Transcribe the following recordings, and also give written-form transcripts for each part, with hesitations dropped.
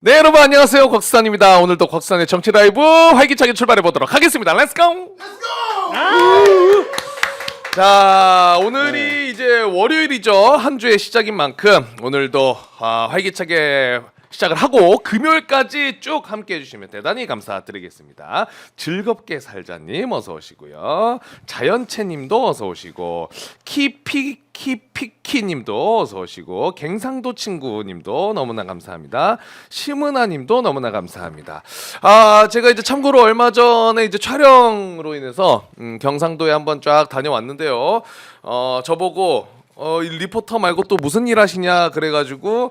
네, 여러분 안녕하세요. 곽수산입니다. 오늘도 곽수산의 정치 라이브 활기차게 출발해 보도록 하겠습니다. 렛츠고! 자, 오늘이 이제 월요일이죠. 한 주의 시작인 만큼 오늘도 활기차게 시작을 하고 금요일까지 쭉 함께 해주시면 대단히 감사드리겠습니다. 즐겁게 살자님 어서 오시고요. 자연채님도 어서 오시고 키피키님도 어서 오시고 갱상도 친구님도 너무나 감사합니다. 심은아님도 너무나 감사합니다. 제가 이제 참고로 얼마 전에 이제 촬영으로 인해서 경상도에 한번 쫙 다녀왔는데요. 저보고 이 리포터 말고 또 무슨 일 하시냐 그래가지고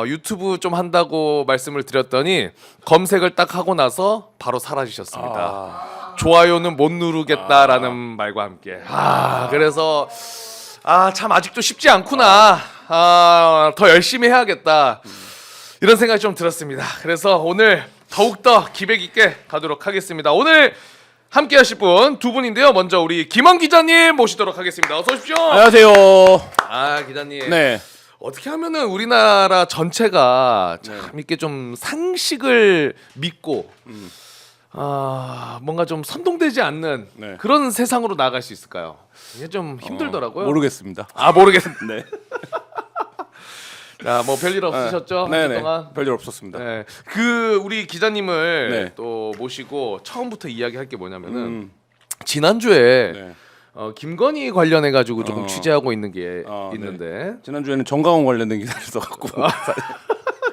유튜브 좀 한다고 말씀을 드렸더니 검색을 딱 하고 나서 바로 사라지셨습니다. 좋아요는 못 누르겠다라는 말과 함께. 그래서 참 아직도 쉽지 않구나. 더 열심히 해야겠다. 이런 생각이 좀 들었습니다. 그래서 오늘 더욱더 기백 있게 가도록 하겠습니다. 오늘 함께 하실 분 두 분인데요. 먼저 우리 김원 기자님 모시도록 하겠습니다. 어서 오십시오. 안녕하세요. 기자님. 네. 어떻게 하면은 우리나라 전체가 참 이렇게 좀 상식을 믿고 뭔가 좀 선동되지 않는 네. 그런 세상으로 나아갈 수 있을까요? 이게 좀 힘들더라고요. 모르겠습니다. 모르겠습니다. 네. 자, 뭐 별일 없으셨죠? 한 주 네네. 동안? 별일 없었습니다. 네. 우리 기자님을 네. 또 모시고 처음부터 이야기할 게 뭐냐면은 지난주에 네. 김건희 관련해 가지고 조금 취재하고 있는 게 네. 있는데 지난주에는 정강원 관련된 기사를 써갖고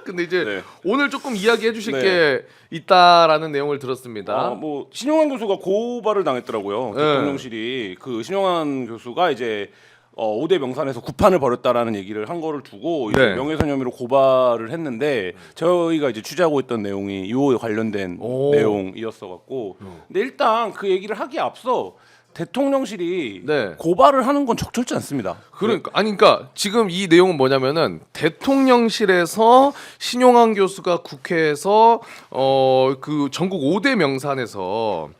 근데 이제 네. 오늘 조금 이야기해 주실 네. 게 있다라는 내용을 들었습니다. 뭐 신용환 교수가 고발을 당했더라고요. 네. 대통령실이 그 신용환 교수가 이제 5대 명산에서 구판을 벌였다라는 얘기를 한 거를 두고 이제 네. 명예훼손 혐의로 고발을 했는데 저희가 이제 취재하고 있던 내용이 이거에 관련된 내용이었어 갖고 근데 일단 그 얘기를 하기에 앞서 대통령실이 네. 고발을 하는 건 적절치 않습니다. 그러니까 지금 이 내용은 뭐냐면은 대통령실에서 신용환 교수가 국회에서 그 전국 5대 명산에서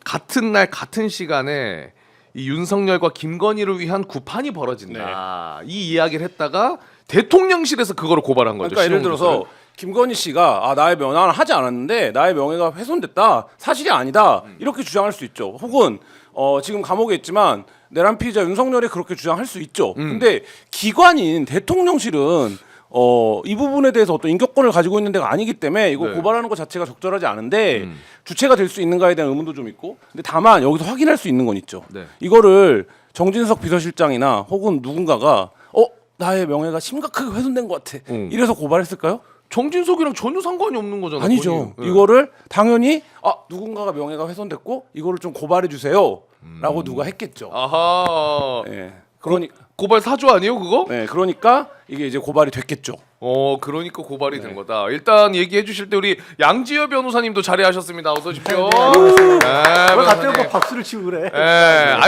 같은 날 같은 시간에 이 윤석열과 김건희를 위한 구판이 벌어진다. 이 이야기를 했다가 대통령실에서 그거를 고발한 거죠. 그러니까 예를 신용환 들어서 교수를. 김건희 씨가 나의 나는 하지 않았는데 나의 명예가 훼손됐다. 사실이 아니다. 이렇게 주장할 수 있죠. 혹은 지금 감옥에 있지만 내란 피의자 윤석열이 그렇게 주장할 수 있죠. 근데 기관인 대통령실은 이 부분에 대해서 어떤 인격권을 가지고 있는 데가 아니기 때문에 이거 네. 고발하는 것 자체가 적절하지 않은데 주체가 될 수 있는가에 대한 의문도 좀 있고 근데 다만 여기서 확인할 수 있는 건 있죠. 네. 이거를 정진석 비서실장이나 혹은 누군가가 나의 명예가 심각하게 훼손된 것 같아. 이래서 고발했을까요? 정진석이랑 전혀 상관이 없는 거잖아요. 아니죠. 네. 이거를 당연히 누군가가 명예가 훼손됐고 이거를 좀 고발해 주세요라고 누가 했겠죠. 아하. 네. 고발 사주 아니에요 그거? 그러니까 이게 이제 고발이 됐겠죠. 그러니까 고발이 된 거다. 일단 얘기해 주실 때 우리 양지여 변호사님도 자리하셨습니다. 어서 오십시오. 왜 변호사님. 갑자기 뭐 박수를 치고 그래?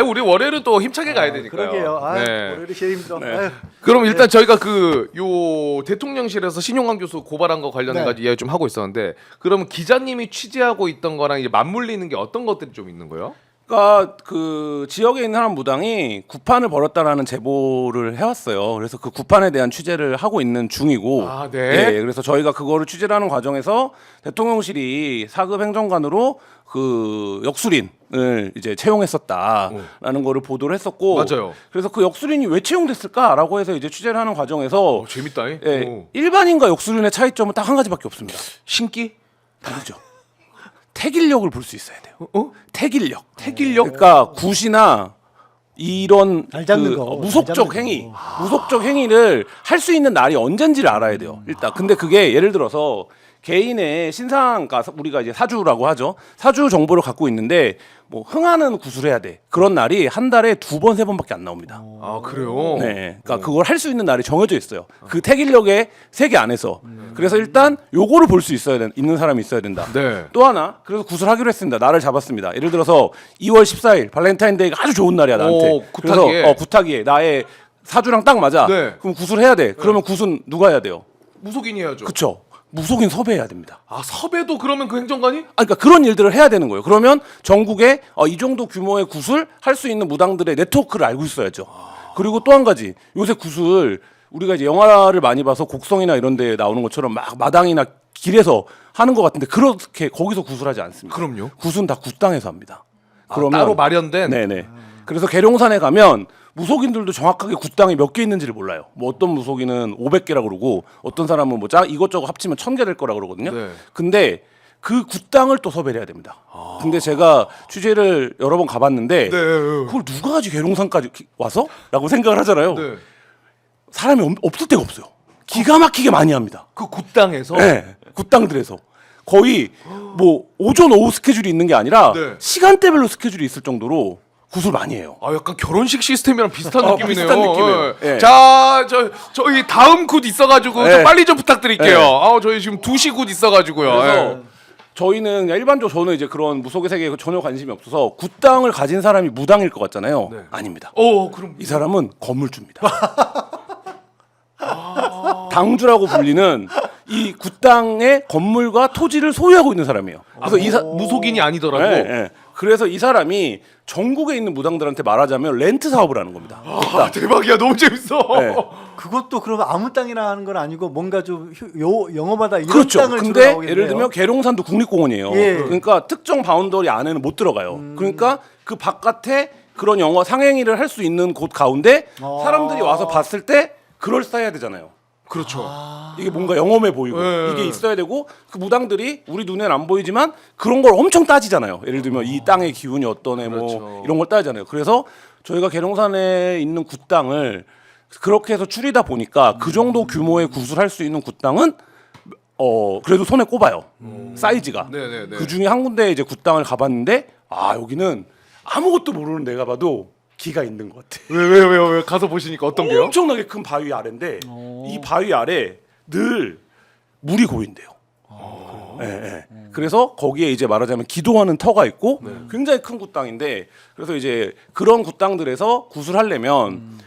우리 월요일은 또 힘차게 가야 되니까요. 그러게요. 네. 월요일이 제일 힘들어. 네. 아유, 그럼 일단 저희가 요 대통령실에서 신용환 교수 고발한 거 관련해 가지고 이야기 좀 하고 있었는데, 그러면 기자님이 취재하고 있던 거랑 이제 맞물리는 게 어떤 것들이 좀 있는 거예요? 그러니까 그 지역에 있는 한 무당이 구판을 벌였다라는 제보를 해왔어요. 그래서 그 구판에 대한 취재를 하고 있는 중이고, 네. 예, 그래서 저희가 그거를 취재하는 과정에서 대통령실이 사급 행정관으로 그 역술인을 이제 채용했었다라는 거를 보도를 했었고, 맞아요. 그래서 그 역술인이 왜 채용됐을까라고 해서 이제 취재를 하는 과정에서 재밌다. 일반인과 역술인의 차이점은 딱 한 가지밖에 없습니다. 신기? 다르죠. 태길력을 볼 수 있어야 돼요. 태길력. 태길력? 그러니까 굿이나 이런 잘 잡는 거, 무속적 잘 잡는 행위, 무속적 행위를 할 수 있는 날이 언젠지를 알아야 돼요. 일단 근데 그게 예를 들어서 개인의 신상, 그러니까 우리가 이제 사주라고 하죠. 사주 정보를 갖고 있는데 뭐 흥하는 구슬해야 돼. 그런 날이 한 달에 2번, 3번밖에 안 나옵니다. 그래요? 네, 그러니까 그걸 할 수 있는 날이 정해져 있어요. 그 태길력의 세계 안에서. 그래서 일단 요거를 볼 수 있는 사람이 있어야 된다. 네. 또 하나, 그래서 구슬하기로 했습니다. 날을 잡았습니다. 예를 들어서 2월 14일 발렌타인데이가 아주 좋은 날이야 나한테. 구타기에. 그래서 구타기에 나의 사주랑 딱 맞아. 네. 그럼 구슬해야 돼. 그러면 굿은 누가 해야 돼요? 무속인이 해야죠. 그쵸? 무속인 섭외해야 됩니다. 섭외도 그러면 그 행정관이? 그러니까 그런 일들을 해야 되는 거예요. 그러면 전국에 이 정도 규모의 굿을 할 수 있는 무당들의 네트워크를 알고 있어야죠. 그리고 또 한 가지, 요새 굿을 우리가 이제 영화를 많이 봐서 곡성이나 이런 데 나오는 것처럼 막 마당이나 길에서 하는 것 같은데 그렇게 거기서 구술하지 않습니다. 그럼요. 구순 다 굿당에서 합니다. 따로 마련된. 네네. 그래서 계룡산에 가면 무속인들도 정확하게 굿당이 몇 개 있는지를 몰라요. 뭐 어떤 무속인은 500개라 그러고 어떤 사람은 뭐 이것저것 합치면 1000개 될 거라 그러거든요. 네. 근데 그 굿당을 또 섭외를 해야 됩니다. 근데 제가 취재를 여러 번 가봤는데 그걸 누가 가지 계룡산까지 와서? 라고 생각을 하잖아요. 네. 사람이 없을 데가 없어요. 기가 막히게 많이 합니다. 그 굿당에서. 네, 굿당들에서 거의 뭐 오전 오후 스케줄이 있는 게 아니라 네. 시간대별로 스케줄이 있을 정도로 구슬 많이 해요. 아 약간 결혼식 시스템이랑 비슷한 느낌이네요. 비슷한 느낌이에요. 예. 예. 자, 저희 다음 굿 있어가지고 좀 예. 빨리 좀 부탁드릴게요. 예. 저희 지금 2시 굿 있어가지고요. 그래서 예. 저희는 그냥 일반적으로 저는 이제 그런 무속의 세계에 전혀 관심이 없어서 굿당을 가진 사람이 무당일 것 같잖아요. 네. 아닙니다. 그럼 이 사람은 건물주입니다. 당주라고 불리는 이 굿당의 건물과 토지를 소유하고 있는 사람이에요. 그래서 무속인이 아니더라고. 예, 예. 그래서 이 사람이 전국에 있는 무당들한테 말하자면 렌트 사업을 하는 겁니다. 대박이야, 너무 재밌어. 네. 그것도 그러면 아무 땅이나 하는 건 아니고 뭔가 좀 영어마다 이런 그렇죠. 땅을 주로 근데 나오겠네요. 예를 들면 계룡산도 국립공원이에요. 예. 그러니까 특정 바운더리 안에는 못 들어가요. 그러니까 그 바깥에 그런 영어 상행위를 할 수 있는 곳 가운데 사람들이 와서 봤을 때 그럴싸해야 되잖아요. 그렇죠. 이게 뭔가 영험해 보이고 예. 이게 있어야 되고 그 무당들이 우리 눈에는 안 보이지만 그런 걸 엄청 따지잖아요. 예를 들면 이 땅의 기운이 어떠네 그렇죠. 뭐 이런 걸 따지잖아요. 그래서 저희가 계룡산에 있는 굿당을 그렇게 해서 추리다 보니까 그 정도 규모의 구술할 수 있는 굿당은 그래도 손에 꼽아요. 사이즈가. 네네네. 그 중에 한 군데 이제 굿당을 가봤는데 여기는 아무것도 모르는 내가 봐도 기가 있는 것 같아. 왜 가서 보시니까 어떤 게요? 엄청나게 큰 바위 아래인데 이 바위 아래 늘 물이 고인대요. 예, 예. 그래서 거기에 이제 말하자면 기도하는 터가 있고 굉장히 큰 굿당인데 그래서 이제 그런 굿당들에서 구슬하려면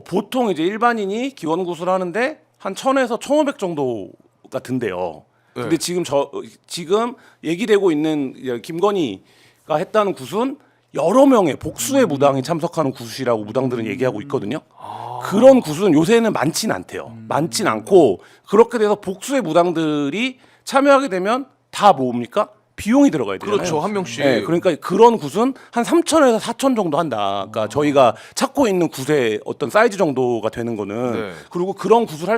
보통 이제 일반인이 기원 구슬하는데 한 1000에서 1500 정도가 든대요. 근데 지금 얘기되고 있는 김건희가 했다는 굿은 여러 명의 복수의 무당이 참석하는 굿이라고 무당들은 얘기하고 있거든요. 그런 굿은 요새는 많진 않대요. 많진 않고 그렇게 돼서 복수의 무당들이 참여하게 되면 다 뭡니까? 비용이 들어가야 되잖아요. 그렇죠, 한 명씩. 네, 그러니까 그런 굿은 한 3,000에서 4,000 정도 한다. 그러니까 저희가 찾고 있는 굿의 어떤 사이즈 정도가 되는 거는 네. 그리고 그런 굿을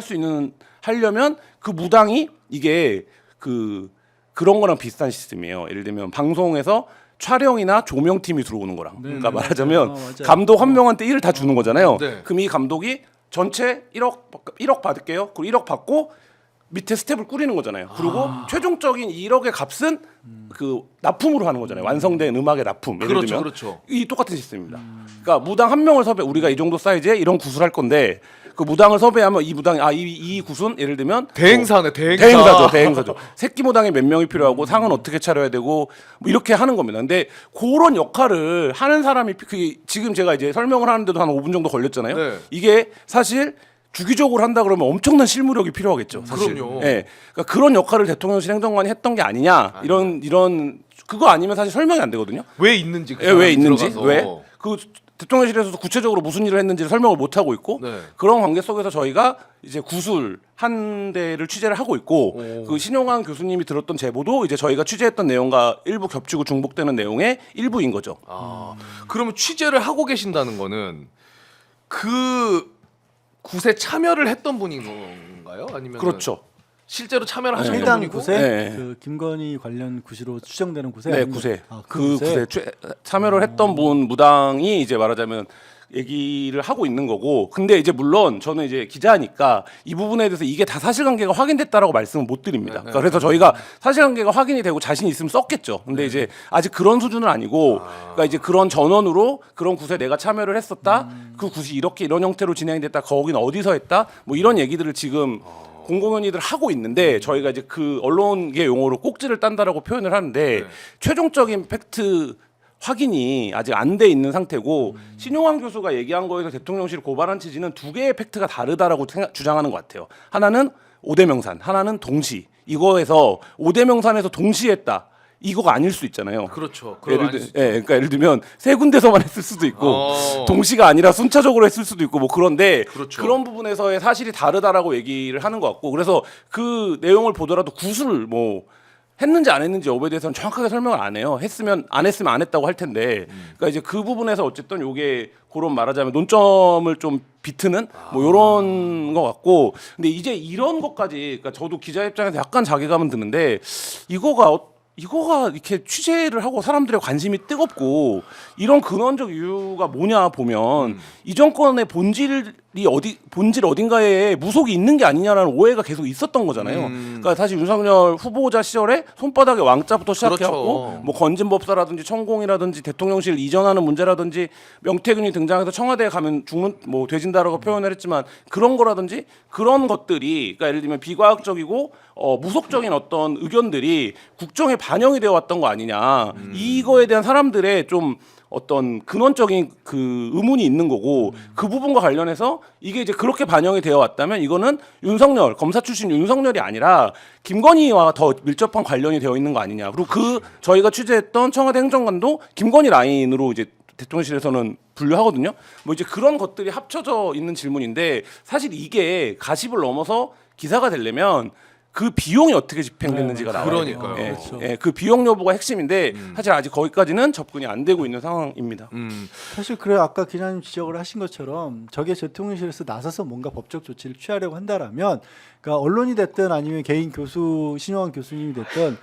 하려면 그 무당이 이게 그런 거랑 비슷한 시스템이에요. 예를 들면 방송에서 촬영이나 조명팀이 들어오는 거랑 그러니까 말하자면 맞아요. 감독 한 명한테 일을 다 주는 거잖아요. 네. 그럼 이 감독이 전체 1억 받을게요. 그리고 1억 받고 밑에 스텝을 꾸리는 거잖아요. 그리고 최종적인 1억의 값은 그 납품으로 하는 거잖아요. 완성된 음악의 납품. 예를 그렇죠, 들면 그렇죠. 이 똑같은 시스템입니다. 그러니까 무당 한 명을 우리가 이 정도 사이즈에 이런 구슬 할 건데 그 무당을 섭외하면 이 무당이 이 굿은 예를 들면 대행사네, 대행사. 대행사죠. 새끼 무당이 몇 명이 필요하고 상은 어떻게 차려야 되고 뭐 이렇게 하는 겁니다. 근데 그런 역할을 하는 사람이 지금 제가 이제 설명을 하는데도 한 5분 정도 걸렸잖아요. 네. 이게 사실 주기적으로 한다 그러면 엄청난 실무력이 필요하겠죠. 사실. 그럼요. 예. 그러니까 그런 역할을 대통령실 행정관이 했던 게 아니냐. 이런 그거 아니면 사실 설명이 안 되거든요. 왜 있는지. 예, 왜 있는지 들어가서. 왜 그 대통령실에서도 구체적으로 무슨 일을 했는지를 설명을 못 하고 있고 네. 그런 관계 속에서 저희가 이제 구술 한 대를 취재를 하고 있고 그 신용환 교수님이 들었던 제보도 이제 저희가 취재했던 내용과 일부 겹치고 중복되는 내용의 일부인 거죠. 그러면 취재를 하고 계신다는 거는 그 굿에 참여를 했던 분인 건가요? 아니면 그렇죠. 실제로 참여를 하셨던 해당 분이고? 곳에 네. 그 김건희 관련 구시로 추정되는 곳에 네, 아니면- 구세. 그 굿에 참여를 했던 분 무당이 이제 말하자면 얘기를 하고 있는 거고. 근데 이제 물론 저는 이제 기자니까 이 부분에 대해서 이게 다 사실관계가 확인됐다라고 말씀은 못 드립니다. 그러니까 그래서 저희가 사실관계가 확인이 되고 자신 있으면 썼겠죠. 근데 이제 아직 그런 수준은 아니고, 그러니까 이제 그런 전원으로 그런 굿에 내가 참여를 했었다. 그 굿이 이런 형태로 진행됐다. 거기는 어디서 했다. 뭐 이런 얘기들을 지금 공공연히들 하고 있는데 저희가 이제 그 언론계 용어로 꼭지를 딴다라고 표현을 하는데 최종적인 팩트 확인이 아직 안 돼 있는 상태고 신용환 교수가 얘기한 거에서 대통령실 고발한 취지는 두 개의 팩트가 다르다라고 주장하는 것 같아요. 하나는 오대명산, 하나는 동시. 이거에서 오대명산에서 동시에 했다. 이거가 아닐 수 있잖아요. 그렇죠. 그러니까 예를 들면 세 군데서만 했을 수도 있고 동시가 아니라 순차적으로 했을 수도 있고 뭐 그런데 그렇죠. 그런 부분에서의 사실이 다르다라고 얘기를 하는 것 같고 그래서 그 내용을 보더라도 구술 뭐 했는지 안 했는지 여부에 대해서는 정확하게 설명을 안 해요. 했으면 안 했다고 할 텐데 그러니까 이제 그 부분에서 어쨌든 요게 그런 말하자면 논점을 좀 비트는 뭐 요런 것 같고 근데 이제 이런 것까지 그러니까 저도 기자 입장에서 약간 자괴감은 드는데 이거가 이렇게 취재를 하고 사람들의 관심이 뜨겁고 이런 근원적 이유가 뭐냐 보면 이 정권의 본질 어딘가에 무속이 있는 게 아니냐라는 오해가 계속 있었던 거잖아요. 그러니까 사실 윤석열 후보자 시절에 손바닥에 왕자부터 시작해갖고 그렇죠. 뭐 건진법사라든지 천공이라든지 대통령실 이전하는 문제라든지 명태균이 등장해서 청와대에 가면 죽는 뭐 돼진다라고 표현을 했지만 그런 거라든지 그런 것들이 그러니까 예를 들면 비과학적이고 무속적인 어떤 의견들이 국정에 반영이 되어 왔던 거 아니냐 이거에 대한 사람들의 좀 어떤 근원적인 그 의문이 있는 거고 그 부분과 관련해서 이게 이제 그렇게 반영이 되어 왔다면 이거는 윤석열 검사 출신 윤석열이 아니라 김건희와 더 밀접한 관련이 되어 있는 거 아니냐 그리고 그 저희가 취재했던 청와대 행정관도 김건희 라인으로 이제 대통령실에서는 분류하거든요. 뭐 이제 그런 것들이 합쳐져 있는 질문인데 사실 이게 가십을 넘어서 기사가 되려면 그 비용이 어떻게 집행됐는지가 나와요. 그러니까요. 예, 그렇죠. 예, 그 비용 여부가 핵심인데 사실 아직 거기까지는 접근이 안 되고 있는 상황입니다. 사실 그래 아까 기자님 지적을 하신 것처럼 저게 대통령실에서 나서서 뭔가 법적 조치를 취하려고 한다라면 그러니까 언론이 됐든 아니면 개인 교수 신용환 교수님이 됐든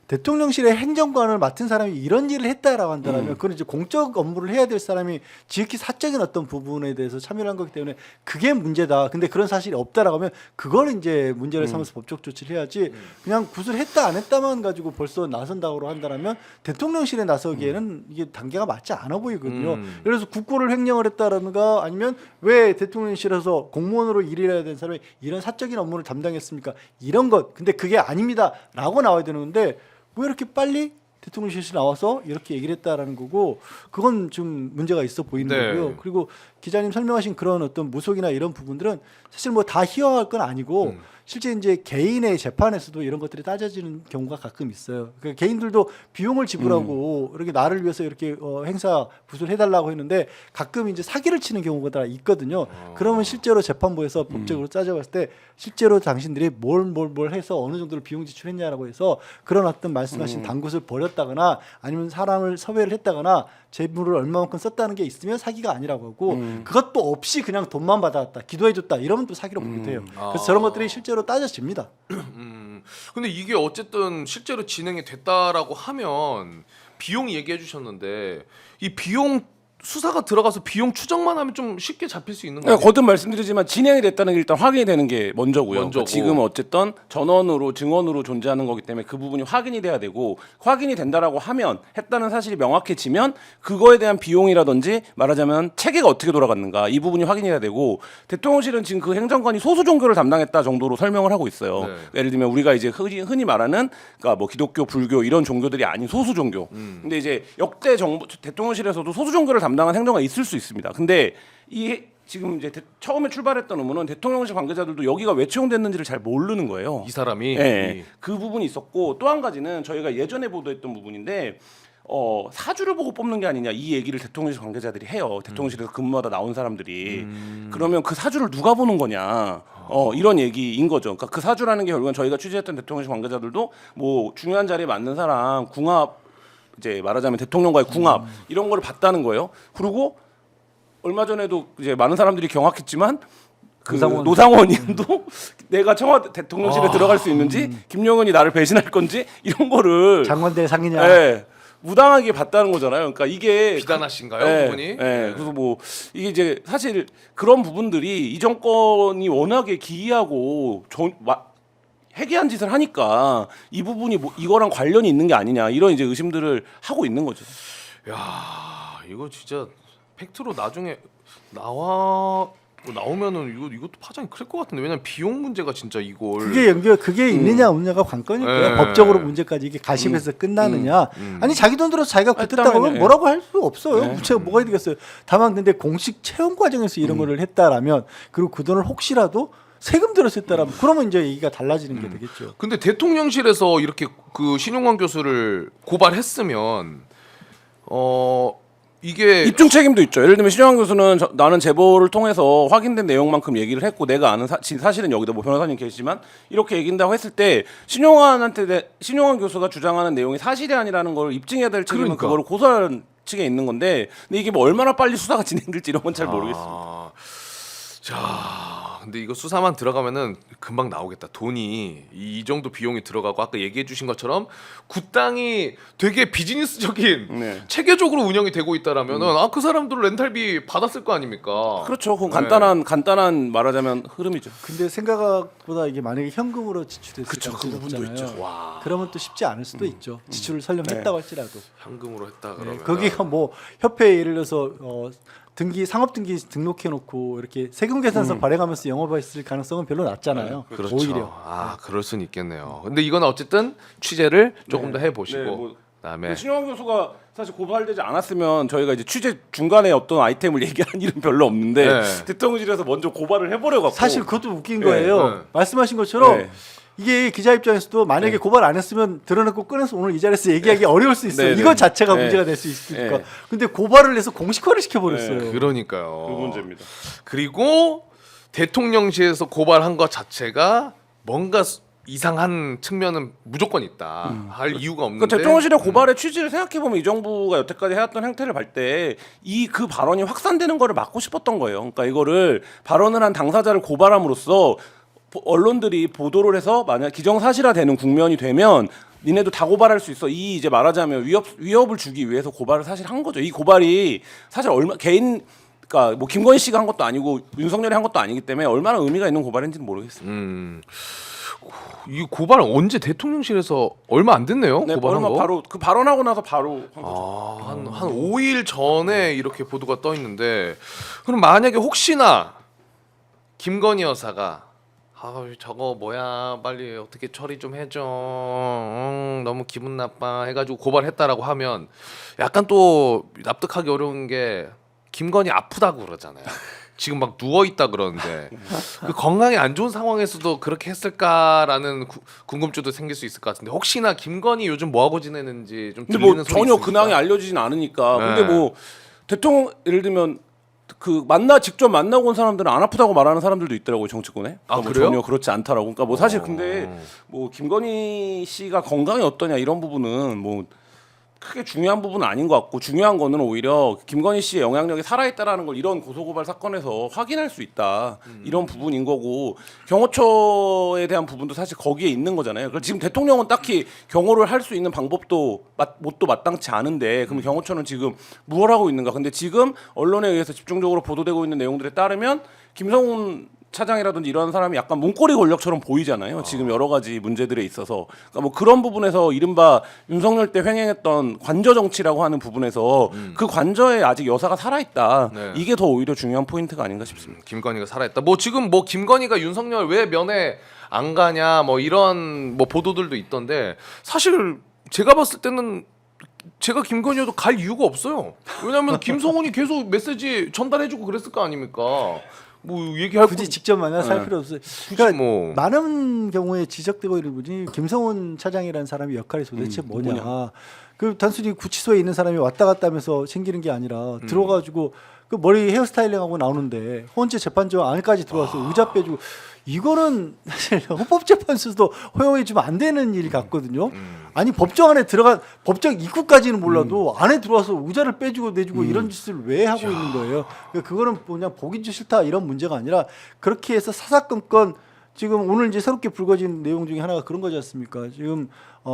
대통령실의 행정관을 맡은 사람이 이런 일을 했다라고 한다면 그건 이제 공적 업무를 해야 될 사람이 지극히 사적인 어떤 부분에 대해서 참여를 한 거기 때문에 그게 문제다. 근데 그런 사실이 없다라고 하면 그걸 이제 문제를 삼아서 법적 조치를 해야지 그냥 구술했다 안 했다만 가지고 벌써 나선다고 한다면 대통령실에 나서기에는 이게 단계가 맞지 않아 보이거든요. 그래서 국고를 횡령을 했다라든가 아니면 왜 대통령실에서 공무원으로 일을 해야 되는 사람이 이런 사적인 업무를 담당했습니까? 이런 것. 근데 그게 아닙니다라고 나와야 되는 건데 왜 이렇게 빨리 대통령실에서 나와서 이렇게 얘기를 했다라는 거고 그건 좀 문제가 있어 보이는 네. 거고요. 그리고 기자님 설명하신 그런 어떤 무속이나 이런 부분들은 사실 뭐 다 희화할 건 아니고 실제 이제 개인의 재판에서도 이런 것들이 따져지는 경우가 가끔 있어요. 그러니까 개인들도 비용을 지불하고 이렇게 나를 위해서 이렇게 행사 부술해달라고 했는데 가끔 이제 사기를 치는 경우가 있거든요. 그러면 실제로 재판부에서 법적으로 따져봤을 때 실제로 당신들이 뭘 해서 어느 정도로 비용 지출했냐라고 해서 그런 어떤 말씀하신 당굿을 벌였다거나 아니면 사람을 섭외를 했다거나 재물을 얼마만큼 썼다는 게 있으면 사기가 아니라고 하고 그것도 없이 그냥 돈만 받아왔다 기도해줬다 이러면 또 사기로 보게 돼요. 그래서 저런 것들이 실제로 따져집니다. 근데 이게 어쨌든 실제로 진행이 됐다라고 하면 비용 얘기해 주셨는데 이 비용 수사가 들어가서 비용 추정만 하면 좀 쉽게 잡힐 수 있는 거예요. 거듭 말씀드리지만 진행이 됐다는 게 일단 확인이 되는 게 먼저고요. 먼저고. 그러니까 지금 어쨌든 전원으로 증언으로 존재하는 거기 때문에 그 부분이 확인이 돼야 되고 확인이 된다라고 하면 했다는 사실이 명확해지면 그거에 대한 비용이라든지 말하자면 체계가 어떻게 돌아갔는가 이 부분이 확인이 돼야 되고 대통령실은 지금 그 행정관이 소수 종교를 담당했다 정도로 설명을 하고 있어요. 네. 예를 들면 우리가 이제 흔히 말하는 그러니까 뭐 기독교, 불교 이런 종교들이 아닌 소수 종교. 근데 이제 역대 정부 대통령실에서도 소수 종교를 담당한 행정관이 있을 수 있습니다. 근데 이 지금 이제 처음에 출발했던 의문은 대통령실 관계자들도 여기가 왜 채용됐는지를 잘 모르는 거예요. 이 사람이 예, 그 부분이 있었고 또 한 가지는 저희가 예전에 보도했던 부분인데 사주를 보고 뽑는 게 아니냐 이 얘기를 대통령실 관계자들이 해요. 대통령실에서 근무하다 나온 사람들이 그러면 그 사주를 누가 보는 거냐 이런 얘기인 거죠. 그러니까 그 사주라는 게 결국은 저희가 취재했던 대통령실 관계자들도 뭐 중요한 자리에 맞는 사람 궁합 이제 말하자면 대통령과의 궁합 이런 거를 봤다는 거예요. 그리고 얼마 전에도 이제 많은 사람들이 경악했지만 그 노상원님도 내가 청와대 대통령실에 들어갈 수 있는지 김용현이 나를 배신할 건지 이런 거를 장관대 상이냐? 예, 무당하게 봤다는 거잖아요. 그러니까 이게 비단하신가요, 예, 그분이? 예, 그래서 뭐 이게 이제 사실 그런 부분들이 이 정권이 워낙에 기이하고 해괴한 짓을 하니까 이 부분이 뭐 이거랑 관련이 있는 게 아니냐 이런 이제 의심들을 하고 있는 거죠. 야, 이거 진짜 팩트로 나중에 나오면은 이것도 파장이 클 것 같은데 왜냐면 비용 문제가 진짜 이걸 그게 있느냐 없느냐가 관건이고요. 네. 법적으로 문제까지 이게 가십에서 끝나느냐. 아니 자기 돈 들어서 자기가 붙었다고 하면 예. 뭐라고 할 수 없어요. 네. 무채가 뭐가 되겠어요. 다만 근데 공식 채용 과정에서 이런 거를 했다라면 그리고 그 돈을 혹시라도 세금 들었을 때라면 그러면 이제 얘기가 달라지는 게 되겠죠. 근데 대통령실에서 이렇게 그 신용환 교수를 고발했으면 이게 입증 책임도 있죠. 예를 들면 신용환 교수는 나는 제보를 통해서 확인된 내용만큼 얘기를 했고 내가 아는 사실은 여기다 뭐 변호사님 계시지만 이렇게 얘기한다고 했을 때 신용환 교수가 주장하는 내용이 사실이 아니라는 걸 입증해야 될 책임은 그러니까. 그거를 고소하는 측에 있는 건데 근데 이게 뭐 얼마나 빨리 수사가 진행될지 이런 건 잘 모르겠습니다. 자, 근데 이거 수사만 들어가면은 금방 나오겠다. 돈이 이 정도 비용이 들어가고 아까 얘기해 주신 것처럼 굿당이 되게 비즈니스적인 네. 체계적으로 운영이 되고 있다라면은 그 사람들 렌탈비 받았을 거 아닙니까? 그렇죠. 그건 네. 간단한 말하자면 흐름이죠. 근데 생각보다 이게 만약에 현금으로 지출됐을 그쵸, 그 가능성이 부분도 높잖아요. 있죠. 와, 그러면 또 쉽지 않을 수도 있죠. 지출을 설령 네. 했다고 할지라도. 현금으로 했다 네, 그러면 거기가 뭐 협회에 예를 들어서 상업 등기 등록해 놓고 이렇게 세금 계산서 발행하면서 영업했을 가능성은 별로 낮잖아요. 그렇죠. 오히려. 그럴 수는 있겠네요. 근데 이건 어쨌든 취재를 조금 더 해보시고 네, 뭐 그다음에 신용환 교수가 사실 고발되지 않았으면 저희가 이제 취재 중간에 어떤 아이템을 얘기한 일은 별로 없는데 네. 대통령실에서 먼저 고발을 해버려갖고 사실 그것도 웃긴 네, 거예요. 네. 말씀하신 것처럼 네. 이게 기자 입장에서도 만약에 네. 고발 안 했으면 드러내고 꺼내서 오늘 이 자리에서 얘기하기 어려울 수 있어요. 네, 네. 이것 자체가 네. 문제가 될 수 있으니까. 네. 근데 고발을 해서 공식화를 시켜버렸어요. 네. 그러니까요. 그 문제입니다. 그리고 대통령실에서 고발한 것 자체가 뭔가 이상한 측면은 무조건 있다. 할 이유가 없는데. 그 대통령실의 고발의 취지를 생각해 보면 이 정부가 여태까지 해왔던 행태를 볼 때 이 그 발언이 확산되는 거를 막고 싶었던 거예요. 그러니까 이거를 발언을 한 당사자를 고발함으로써 언론들이 보도를 해서 만약 기정사실화되는 국면이 되면 니네도 다 고발할 수 있어. 이 이제 말하자면 위협을 주기 위해서 고발을 사실 한 거죠. 이 고발이 사실 그러니까 뭐 김건희 씨가 한 것도 아니고 윤석열이 한 것도 아니기 때문에 얼마나 의미가 있는 고발인지는 모르겠습니다. 이 고발 언제 대통령실에서 얼마 안 됐네요. 네, 고발한 얼마 거. 바로 그 발언하고 나서 바로 한 거죠. 한 5일 전에 이렇게 보도가 떠 있는데 그럼 만약에 혹시나 김건희 여사가 저거 뭐야 빨리 어떻게 처리 좀 해줘 너무 기분 나빠 해가지고 고발했다라고 하면 약간 또 납득하기 어려운 게 김건희 아프다고 그러잖아요. 지금 막 누워 있다 그러는데 그 건강이 안 좋은 상황에서도 그렇게 했을까라는 궁금증도 생길 수 있을 것 같은데 혹시나 김건희 요즘 뭐 하고 지내는지 좀 근데 들리는 뭐 소리 전혀 있습니까? 근황이 알려지진 않으니까. 네. 근데 뭐 대통령 예를 들면 그 직접 만나고 온 사람들은 안 아프다고 말하는 사람들도 있더라고요 정치권에. 아, 뭐 그래요? 전혀 그렇지 않다라고. 그러니까 뭐 사실 근데 뭐 김건희 씨가 건강이 어떠냐 이런 부분은 뭐 크게 중요한 부분은 아닌 것 같고 중요한 거는 오히려 김건희 씨의 영향력이 살아있다라는 걸 이런 고소고발 사건에서 확인할 수 있다 이런 부분인 거고 경호처에 대한 부분도 사실 거기에 있는 거잖아요. 그래서 지금 대통령은 딱히 경호를 할 수 있는 방법도 뭣도 마땅치 않은데 그럼 경호처는 지금 무엇 하고 있는가? 근데 지금 언론에 의해서 집중적으로 보도되고 있는 내용들에 따르면 김성훈 차장이라든지 이런 사람이 약간 문고리 권력처럼 보이잖아요. 지금 여러 가지 문제들에 있어서 그러니까 뭐 그런 부분에서 이른바 윤석열 때 횡행했던 관저 정치라고 하는 부분에서 그 관저에 아직 여사가 살아있다. 네. 이게 더 오히려 중요한 포인트가 아닌가 싶습니다. 김건희가 살아있다. 뭐 지금 뭐 김건희가 윤석열 왜 면회 안 가냐 뭐 이런 뭐 보도들도 있던데 사실 제가 봤을 때는 제가 김건희여도 갈 이유가 없어요. 왜냐하면 김성훈이 계속 메시지 전달해주고 그랬을 거 아닙니까? 뭐 얘기할 굳이 거- 직접 만나서 할 네. 필요 없어요. 그러니까 뭐. 많은 경우에 지적되고 있는 분이 김성훈 차장이라는 사람의 역할이 도대체 뭐냐. 그 단순히 구치소에 있는 사람이 왔다 갔다 하면서 챙기는 게 아니라 들어가지고 그 머리 헤어스타일링하고 나오는데 헌재 재판소 안까지 들어와서 의자 빼주고 이거는 사실 헌법재판소도 허용해주면 안 되는 일 같거든요. 아니 법정 안에 들어간 법정 입구까지는 몰라도 안에 들어와서 의자를 빼주고 내주고 이런 짓을 왜 하고 있는 거예요? 그러니까 그거는 그냥 보기 싫다 이런 문제가 아니라 그렇게 해서 사사건건 지금 오늘 이제 새롭게 불거진 내용 중에 하나가 그런 거지 않습니까? 지금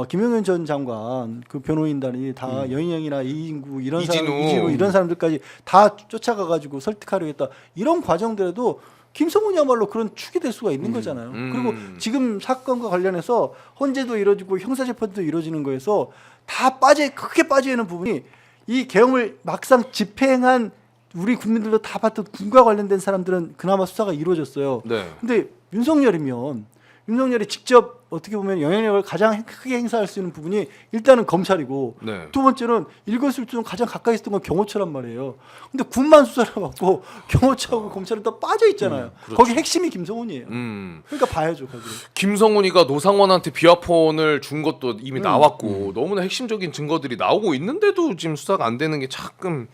김용현 전 장관 그 변호인단이 다 여인영이나 이인구 이런 이진우. 사람, 이진우 이런 사람들까지 다 쫓아가가지고 설득하려 했다. 이런 과정들에도 김성훈이야말로 그런 축이 될 수가 있는 거잖아요. 그리고 지금 사건과 관련해서 헌재도 이루어지고 형사재판도 이루어지는 거에서 다 크게 빠져 있는 부분이 이 계엄을 막상 집행한 우리 국민들도 다 봤던 군과 관련된 사람들은 그나마 수사가 이루어졌어요. 네. 근데 윤석열이면 윤석열이 직접 어떻게 보면 영향력을 가장 크게 행사할 수 있는 부분이 일단은 검찰이고 네. 두 번째는 일거수일투족 가장 가까이 있었던 건 경호처란 말이에요. 근데 군만 수사를 받고 경호처하고 검찰은 또 빠져 있잖아요. 그렇죠. 거기 핵심이 김성훈이에요. 음. 그러니까 봐야죠, 거기. 김성훈이가 노상원한테 비화폰을 준 것도 이미 나왔고 너무나 핵심적인 증거들이 나오고 있는데도 지금 수사가 안 되는 게 조금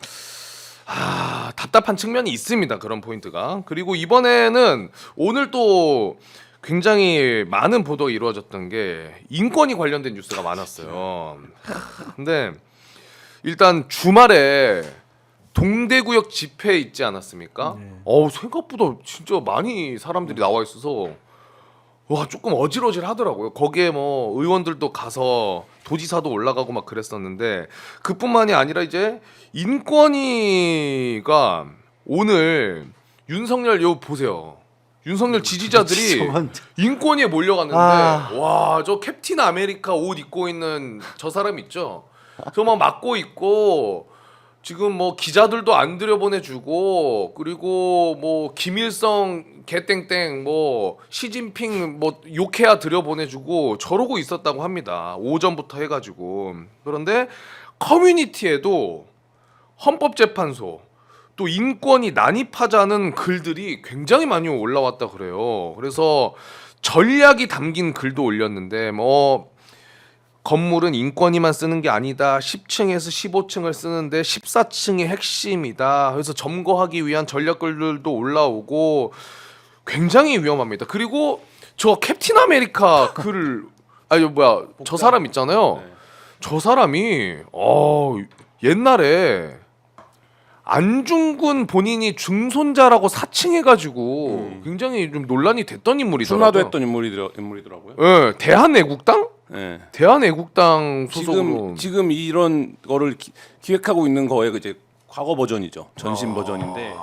답답한 측면이 있습니다. 그런 포인트가. 그리고 이번에는 오늘 또 굉장히 많은 보도가 이루어졌던 게 인권이 관련된 뉴스가 많았어요. 근데 일단 주말에 동대구역 집회 있지 않았습니까? 네. 생각보다 진짜 많이 사람들이 나와 있어서 와 조금 어질어질 하더라고요. 거기에 뭐 의원들도 가서 도지사도 올라가고 막 그랬었는데 그뿐만이 아니라 이제 인권위가 오늘 윤석열 요 보세요. 윤석열 지지자들이 저건- 인권위에 몰려갔는데 아. 와 저 캡틴 아메리카 옷 입고 있는 저 사람 있죠. 저 막 맞고 있고 지금 뭐 기자들도 안 들여보내주고 그리고 뭐 김일성 개땡땡 뭐 시진핑 뭐 욕해야 들여보내주고 저러고 있었다고 합니다. 오전부터 해가지고. 그런데 커뮤니티에도 헌법재판소 또 인권이 난입하자는 글들이 굉장히 많이 올라왔다 그래요. 그래서 전략이 담긴 글도 올렸는데 뭐 건물은 인권위만 쓰는 게 아니다. 10층에서 15층을 쓰는데 14층이 핵심이다. 그래서 점거하기 위한 전략글들도 올라오고 굉장히 위험합니다. 그리고 저 캡틴 아메리카 저 사람 있잖아요. 네. 저 사람이 옛날에 안중근 본인이 중손자라고 사칭해가지고 굉장히 좀 논란이 됐던 인물이더라고요. 출마도 했던 인물이더라고요. 예, 대한애국당? 네. 대한애국당 소속으로 지금 이런 거를 기획하고 있는 거에 이제 과거 버전이죠. 전신 버전인데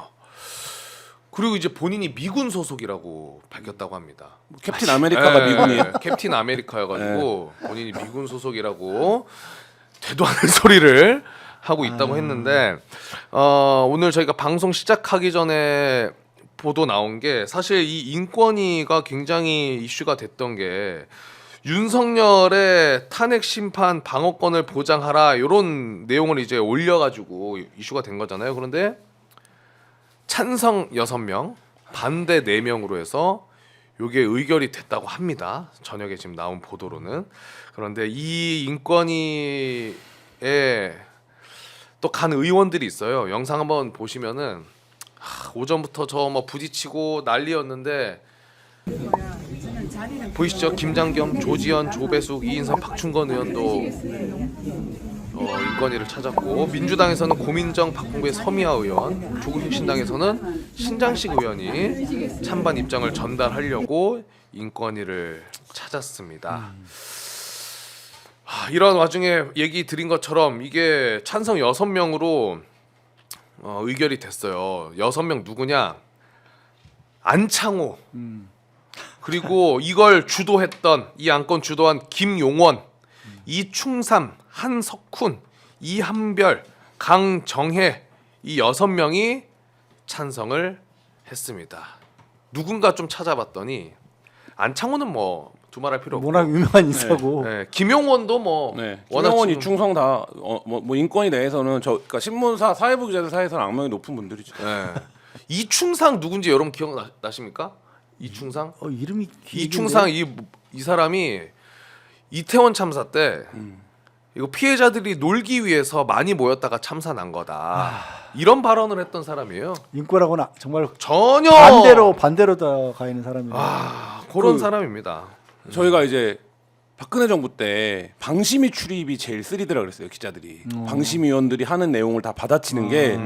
그리고 이제 본인이 미군 소속이라고 밝혔다고 합니다. 캡틴 아메리카가 예, 미군이에요. 캡틴 아메리카여가지고 본인이 미군 소속이라고 되도 않는 소리를 하고 있다고 했는데 오늘 저희가 방송 시작하기 전에 보도 나온 게 사실 이 인권위가 굉장히 이슈가 됐던 게 윤석열의 탄핵 심판 방어권을 보장하라 이런 내용을 이제 올려가지고 이슈가 된 거잖아요. 그런데 찬성 6명, 반대 4명으로 해서 이게 의결이 됐다고 합니다. 저녁에 지금 나온 보도로는. 그런데 이 인권위에 또 간 의원들이 있어요. 영상 한번 보시면은 오전부터 저 뭐 부딪히고 난리였는데 보이시죠? 김장겸, 조지현, 조배숙, 이인성, 박충건 의원도 인권위를 찾았고 민주당에서는 고민정, 박홍구의 서미아 의원, 조국혁신당에서는 신장식 의원이 찬반 입장을 전달하려고 인권위를 찾았습니다. 이런 와중에 얘기 드린 것처럼 이게 찬성 6명으로 의결이 됐어요. 6명 누구냐? 안창호 그리고 이걸 주도했던 이 안건 주도한 김용원, 이충삼, 한석훈, 이한별, 강정혜 이 6명이 찬성을 했습니다. 누군가 좀 찾아봤더니 안창호는 뭐 두말할 필요 없고 워낙 유명한 인사고. 네, 김용원도 뭐 워낙 김영원, 지금- 이충성 다 뭐 인권위 내에서는 그러니까 신문사 사회부 기자들 사이에서는 악명이 높은 분들이죠. 네. 이충상 누군지 여러분 기억나십니까? 이충상? 이름이 이충상 이 사람이 이태원 참사 때 이거 피해자들이 놀기 위해서 많이 모였다가 참사 난 거다. 이런 발언을 했던 사람이에요. 인권하고는 정말 전혀 반대로 다 가 있는 사람이에요. 그런 그- 사람입니다. 저희가 이제 박근혜 정부 때 방심위 출입이 제일 쓰리더라 그랬어요 기자들이. 방심위원들이 하는 내용을 다 받아치는 게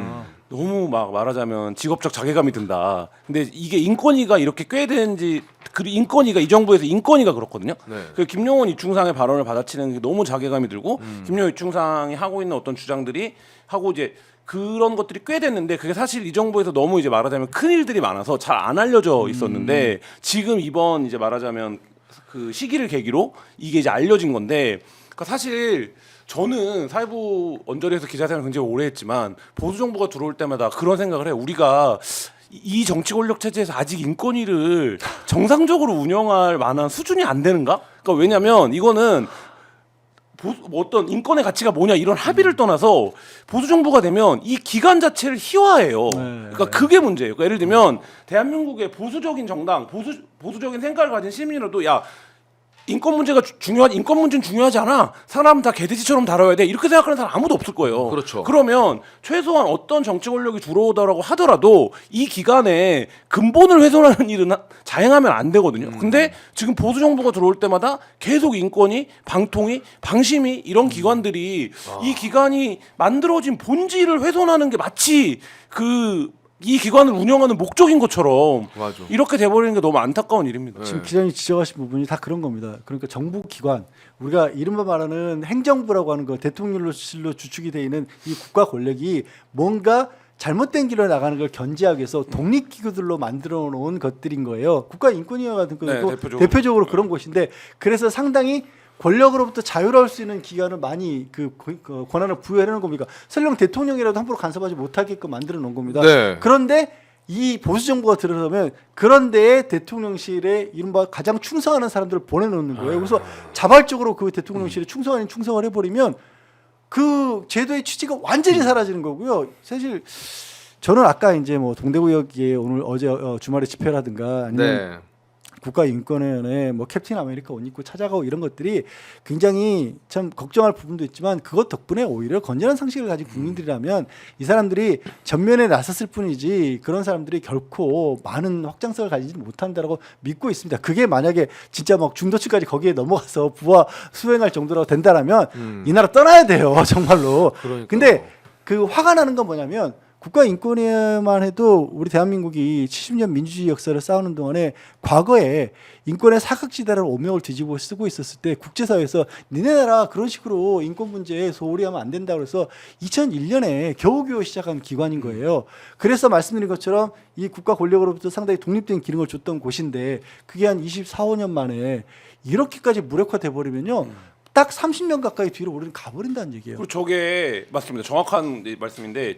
너무 막 말하자면 직업적 자괴감이 든다. 근데 이게 인권위가 이렇게 꽤 되는지 인권위가 이 정부에서 인권위가 그렇거든요. 네. 그 김용원, 이충상의 발언을 받아치는 게 너무 자괴감이 들고 김용원, 이충상이 하고 있는 어떤 주장들이 하고 이제 그런 것들이 꽤 됐는데 그게 사실 이 정부에서 너무 이제 말하자면 큰 일들이 많아서 잘 안 알려져 있었는데 지금 이번 이제 말하자면 그 시기를 계기로 이게 이제 알려진 건데 그러니까 사실 저는 사회부 언저리에서 기자 생활 굉장히 오래 했지만 보수 정부가 들어올 때마다 그런 생각을 해요. 우리가 이 정치 권력 체제에서 아직 인권위를 정상적으로 운영할 만한 수준이 안 되는가? 그러니까 왜냐면 이거는 뭐 어떤 인권의 가치가 뭐냐 이런 합의를 떠나서 보수 정부가 되면 이 기관 자체를 희화해요. 그러니까 그게 문제예요. 그러니까 예를 들면 대한민국의 보수적인 정당, 보수적인 생각을 가진 시민이라도 야 인권 문제가 인권 문제는 중요하지 않아. 사람 다 개돼지처럼 다뤄야 돼. 이렇게 생각하는 사람 아무도 없을 거예요. 그렇죠. 그러면 최소한 어떤 정치 권력이 들어오더라고 하더라도 이 기간에 근본을 훼손하는 일은 자행하면 안 되거든요. 근데 지금 보수 정부가 들어올 때마다 계속 인권위, 방통위, 방심위 이런 기관들이 이 기관이 만들어진 본질을 훼손하는 게 마치 이 기관을 운영하는 목적인 것처럼 맞아. 이렇게 돼버리는 게 너무 안타까운 일입니다. 지금 기자님 지적하신 부분이 다 그런 겁니다. 그러니까 정부 기관, 우리가 이른바 말하는 행정부라고 하는 거, 대통령실로 주축이 돼 있는 이 국가 권력이 뭔가 잘못된 길로 나가는 걸 견제하기 위해서 독립기구들로 만들어 놓은 것들인 거예요. 국가인권위원 같은 경우도 네, 대표적으로 그런 곳인데, 그래서 상당히 권력으로부터 자유로울 수 있는 기관을 많이 그 권한을 부여해 놓은 겁니다. 설령 대통령이라도 함부로 간섭하지 못하게끔 만들어 놓은 겁니다. 네. 그런데 이 보수 정부가 들어서면 그런 데에 대통령실에 이른바 가장 충성하는 사람들을 보내놓는 거예요. 그래서 자발적으로 그 대통령실에 충성을 해버리면 그 제도의 취지가 완전히 사라지는 거고요. 사실 저는 아까 이제 뭐 동대구역에 오늘 어제 주말에 집회라든가 아니면 네. 국가인권위원회 뭐 캡틴 아메리카 옷 입고 찾아가고 이런 것들이 굉장히 참 걱정할 부분도 있지만 그것 덕분에 오히려 건전한 상식을 가진 국민들이라면 이 사람들이 전면에 나섰을 뿐이지 그런 사람들이 결코 많은 확장성을 가지지 못한다라고 믿고 있습니다. 그게 만약에 진짜 막 중도층까지 거기에 넘어가서 부하 수행할 정도로 된다라면 이 나라 떠나야 돼요. 정말로. 그러니까요. 근데 그 화가 나는 건 뭐냐면 국가인권위만 해도 우리 대한민국이 70년 민주주의 역사를 쌓는 동안에 과거에 인권의 사각지대를 오명을 뒤집어 쓰고 있었을 때 국제사회에서 니네 나라 그런 식으로 인권 문제에 소홀히 하면 안 된다고 해서 2001년에 겨우겨우 시작한 기관인 거예요. 그래서 말씀드린 것처럼 이 국가 권력으로부터 상당히 독립된 기능을 줬던 곳인데 그게 한 24, 5년 만에 이렇게까지 무력화돼 버리면요. 딱 30년 가까이 뒤로 우리는 가버린다는 얘기예요. 그리고 저게 맞습니다. 정확한 말씀인데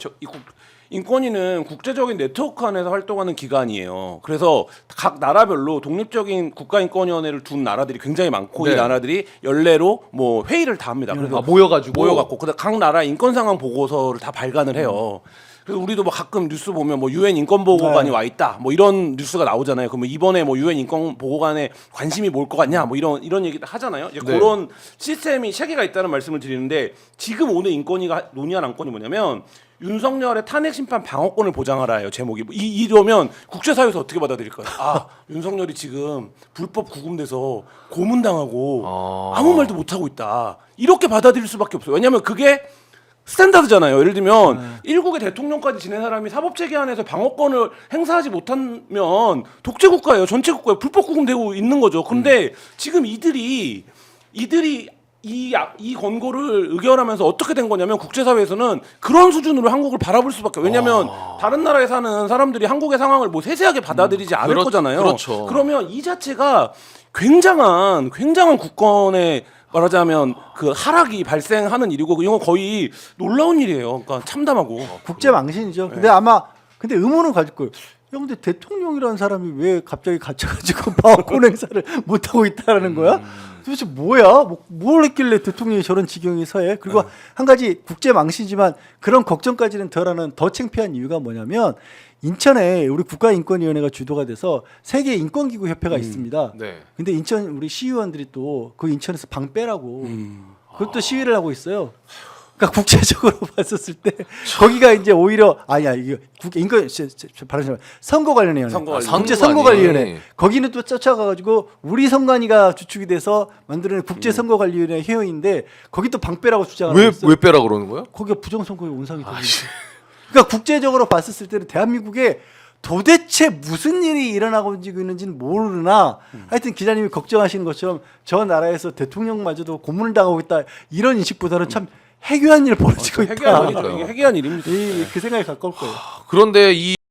인권위는 국제적인 네트워크 안에서 활동하는 기관이에요. 그래서 각 나라별로 독립적인 국가인권위원회를 둔 나라들이 굉장히 많고 네. 이 나라들이 연례로 뭐 회의를 다 합니다. 그래서 모여갖고 그다음 각 나라 인권 상황 보고서를 다 발간을 해요. 그래서 우리도 뭐 가끔 뉴스 보면 뭐 유엔 인권 보고관이 네. 와 있다 뭐 이런 뉴스가 나오잖아요. 그러면 이번에 뭐 유엔 인권 보고관에 관심이 뭘 것 같냐 뭐 이런 얘기 하잖아요. 이제 네. 그런 시스템이 체계가 있다는 말씀을 드리는데 지금 오늘 인권위가 논의한 안건이 뭐냐면 윤석열의 탄핵 심판 방어권을 보장하라예요. 제목이 이러면 국제사회에서 어떻게 받아들일까요? 아 윤석열이 지금 불법 구금돼서 고문당하고 아무 말도 못 하고 있다. 이렇게 받아들일 수밖에 없어요. 왜냐하면 그게 스탠다드잖아요. 예를 들면 일국의 대통령까지 지낸 사람이 사법체계 안에서 방어권을 행사하지 못하면 독재국가예요. 전체 국가예요. 불법 구금되고 있는 거죠. 그런데 지금 이들이 이 권고를 의결하면서 어떻게 된 거냐면 국제사회에서는 그런 수준으로 한국을 바라볼 수밖에. 왜냐하면 다른 나라에 사는 사람들이 한국의 상황을 뭐 세세하게 받아들이지 않을 거잖아요. 그렇죠. 그러면 이 자체가 굉장한 국권의 말하자면 그 하락이 발생하는 일이고 이건 거의 놀라운 일이에요. 그러니까 참담하고 국제 망신이죠. 근데 근데 의문은 가질 거예요. 야, 근데 대통령이라는 사람이 왜 갑자기 갇혀가지고 방어권 행사를 못 하고 있다라는 거야? 도대체 뭐야? 뭘 했길래 대통령이 저런 지경에 서해? 그리고 한 가지 국제 망신이지만 그런 걱정까지는 덜하는 더 창피한 이유가 뭐냐면 인천에 우리 국가인권위원회가 주도가 돼서 세계 인권기구 협회가 있습니다. 네. 근데 인천 우리 시의원들이 또 그 인천에서 방 빼라고 그것도 시위를 하고 있어요. 그러니까 국제적으로 봤었을 때 거기가 이제 오히려 아니야 이게 인권 바로 선거 관련위원회, 국제 선거관리위원회 거기는 또 쫓아가가지고 우리 선관위가 주축이 돼서 만드는 국제 선거관리위원회 회원인데 거기 또 방빼라고 주장하고 있어요. 왜 빼라 그러는 거예요? 거기가 부정선거의 온상이 되는 거예요. 그러니까 국제적으로 봤었을 때는 대한민국에 도대체 무슨 일이 일어나고 있는지는 모르나 하여튼 기자님이 걱정하시는 것처럼 저 나라에서 대통령마저도 고문을 당하고 있다 이런 인식보다는 참 해괴한 일 벌어지고 있다. 해괴한 일이죠. 이게 해괴한 일입니다. 그 생각에 가까울 거예요. 그런데 이